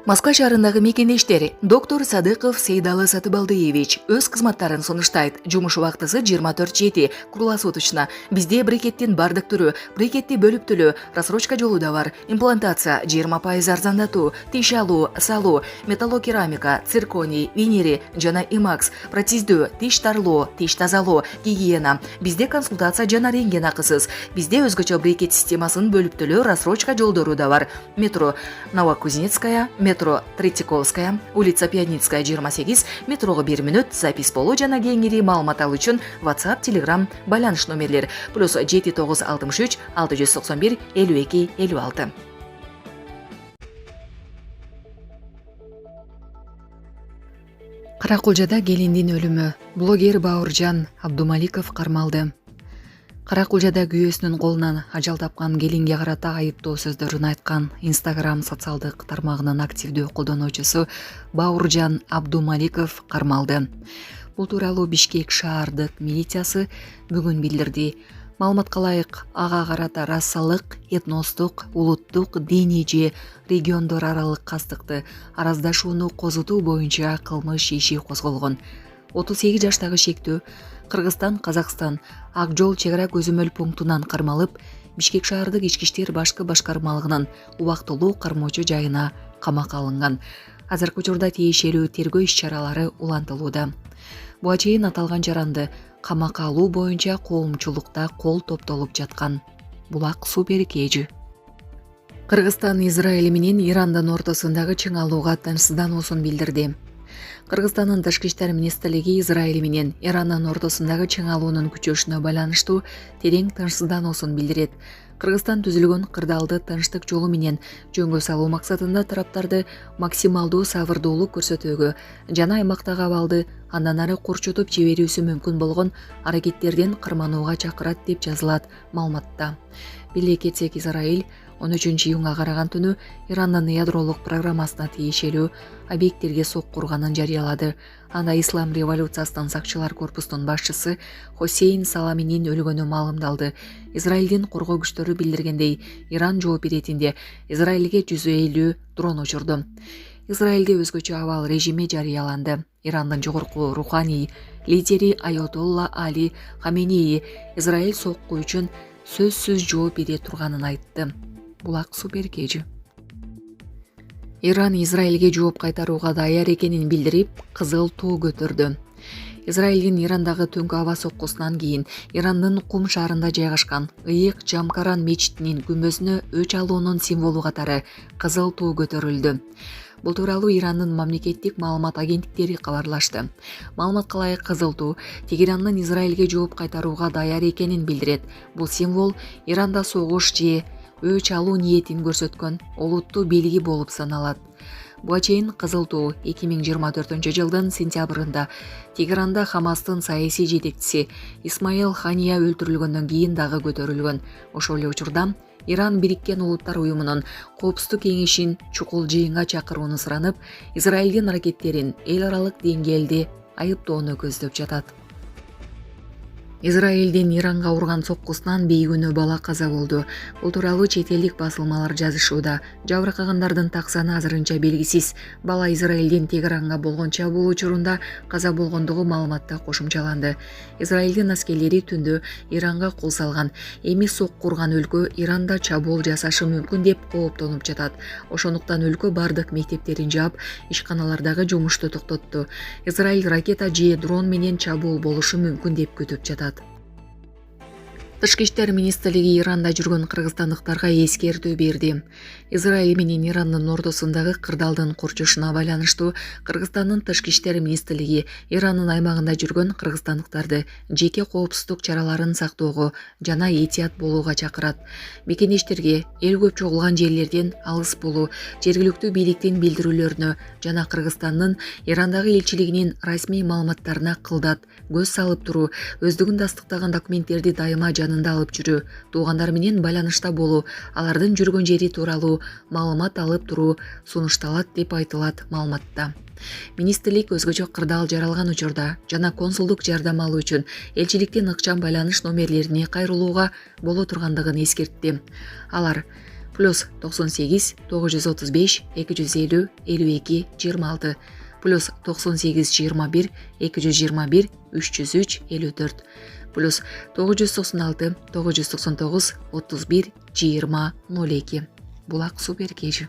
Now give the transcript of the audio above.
Москва шаарындагы мекендештер доктор Садыков Сейдалы Сатыбалдыевич өз кызматтарын сунуштайт. Жумуш убактысы 24/7 круглосуточно. Бизде брикеттин бардык түрү, брикетти бөлүптүлүү, рассрочка жолу да бар. Имплантация 20% арзандатуу, тиш алуу, салуу, металлокерамика, цирконий, винери жана имакс, протездөө, тиш тарлоо, тиш тазалоо, гигиена. Бизде консультация жана рентген акысыз. Бизде өзгөчө брикет системасын бөлүптүлүү, рассрочка жолдору да бар. Метро Новокузнецкая, метро Третьяковская, улица Пианицкая 28, метрого 1 мүнөт, запись болуу жана кеңири маалымат алуу үчүн WhatsApp, Telegram, байланыш номерлер +7963 691 52 56. Каракулжада келиндин өлүмү. Блогер Бауыржан Абдумаликов кармалды. Каракулжада күйөөсүнүн колунан ажал тапкан келинге карата айыптоо сөздөрүн айткан Instagram социалдык тармагынын активдүү колдонуучусу Бауыржан Абдумаликов кармалды. Бул тууралуу Бишкек шаардык милициясы бүгүн билдирди. Маалыматка ылайык, ага карата расалык, этностук, улуттук, диний же региондор аралык кастыкты араздашууну козутуу боюнча кылмыш иши козголгон. 38 жаштагы шектүү Кыргызстан, Казакстан Ак жол чек ара көзөмөл пунктунан кармалып, Бишкек шаардык ички иштер башкы башкармалыгынын убактылуу кармоочу жайына камакка алынган. Азыркы учурда тиешелүү тергөө иш-чаралары улантылууда. Буга чейин аталган жаранды камакка алуу боюнча коомчулукта кол топтолуп жаткан. Булак супер кежү. Кыргызстан Израиль менен Ирандын ортосундагы чың алууга тынчсыздануусун билдирди. Кыргызстандын тышкы иштер министрлиги Израиль менен Ирандын ортосундагы чың алуунун күчөшүнө байланыштуу терең тынчсыздануусун билдирет. Кыргызстан түзүлгөн кырдаалды тынчтык жолу менен жөнгө салуу максатында тараптарды максималдуу сабырдуулук көрсөтүүгө жана аймактагы абалды андан ары курчутуп жиберүүсү мүмкүн болгон аракеттерден карманууга чакырат деп жазылат маалыматта. Биле кетсек, Израиль 13-июнга караган түнү Ирандын ядролук программасына тиешелүү объекттерге сокку урганын жарыялады. Анда Ислам революциясынын сакчылар корпусунун башчысы Хосейн Саламинин өлгөнү маалымдалды. Израилдин коргоо күчтөрү билдиргендей, Иран жооп беретинде Израилге 150 дрон учурду. Израилде өзгөчө абал режими жарыяланды. Ирандын жогорку руханий лидери Айотолла Али Хаменеи Израиль сокку үчүн сөзсүз жооп бере турганын айтты. Булак супер кежү. Иран Израилге жооп кайтарууга даяр экенин билдирип, кызыл туу көтөрдү. Израилдин Ирандагы түнкү аба соккусунан кийин Ирандын Кум шаарында жайгашкан Ыйык Жамкаран мечитинин күмбөзүнө өч алуунун символу катары кызыл туу көтөрүлдү. Бул тууралуу Ирандын мамлекеттик маалымат агенттиктери кабарлашты. Маалыматка ылайык, кызыл туу Тегерандын Израилге жооп кайтарууга даяр экенин билдирет. Бул символ Иранда согуш же өч алуу ниетин көрсөткөн олуттуу белги болуп саналат. Буга чейин кызыл туу 2024-жылдын сентябрында Тегеранда Хамастын саясий жетекчиси Исмаил Хания өлтүрүлгөндөн кийин дагы көтөрүлгөн. Ошол эле учурда Иран Бириккен Улуттар уюмунун Коопсуздук кеңешин чукул жыйынга чакырууну суранып, Израилдин аракеттерин эл аралык деңгээлде айыптоону көздөп жатат. Израилдин Иранга урган соккусунан бейгүнөө бала каза болду. Бул тууралуу чет элдик басылмалар жазышууда. Жабыркагандардын так саны азырынча белгисиз. Бала Израилдин Тегеранга болгон чабуул учурунда каза болгондугу маалыматта кошумчаланды. Израилдин аскерлери түндө Иранга кол салган. Эми сокку урган өлкө Иранда чабуул жасашы мүмкүн деп кооптонуп жатат. Ошондуктан өлкө бардык мектептерин жаап, ишканалардагы жумушту токтотту. Израиль ракета же дрон менен чабуул болушу мүмкүн деп күтүп жатат. Тышкы иштер министрлиги Иранда жүргөн кыргызстандыктарга эскертүү берди. Израиль менен Ирандын ортосундагы кырдаалдын курчушуна байланыштуу Кыргызстандын тышкы иштер министрлиги Ирандын аймагында жүргөн кыргызстандыктарды жеке коопсуздук чараларын сактоого жана этият болууга чакырат. Мекендештерге эл көп чогулган жерлерден алыс болуу, жергиликтүү бийликтин билдирүүлөрүнө жана Кыргызстандын Ирандагы элчилигинин расмий маалыматтарына кылдат көз салып туруу, өздүгүн тастыктаган документтерди дайыма жанында алып жүрүү, туугандар менен байланышта болуу, алардын жүргөн жери тууралуу маалымат алып туруу сунушталат деп айтылат маалыматта. Министрлик өзгөчө кырдаал жаралган учурда жана консулдук жардам алуу үчүн элчиликтин ыкчам байланыш номерлерине кайрылууга боло тургандыгын эскертти. Алар плюс 98 935 250 52 26 плюс 98 21 221 303 54 плюс 996 999 31 20 02. Булак Супер кежи.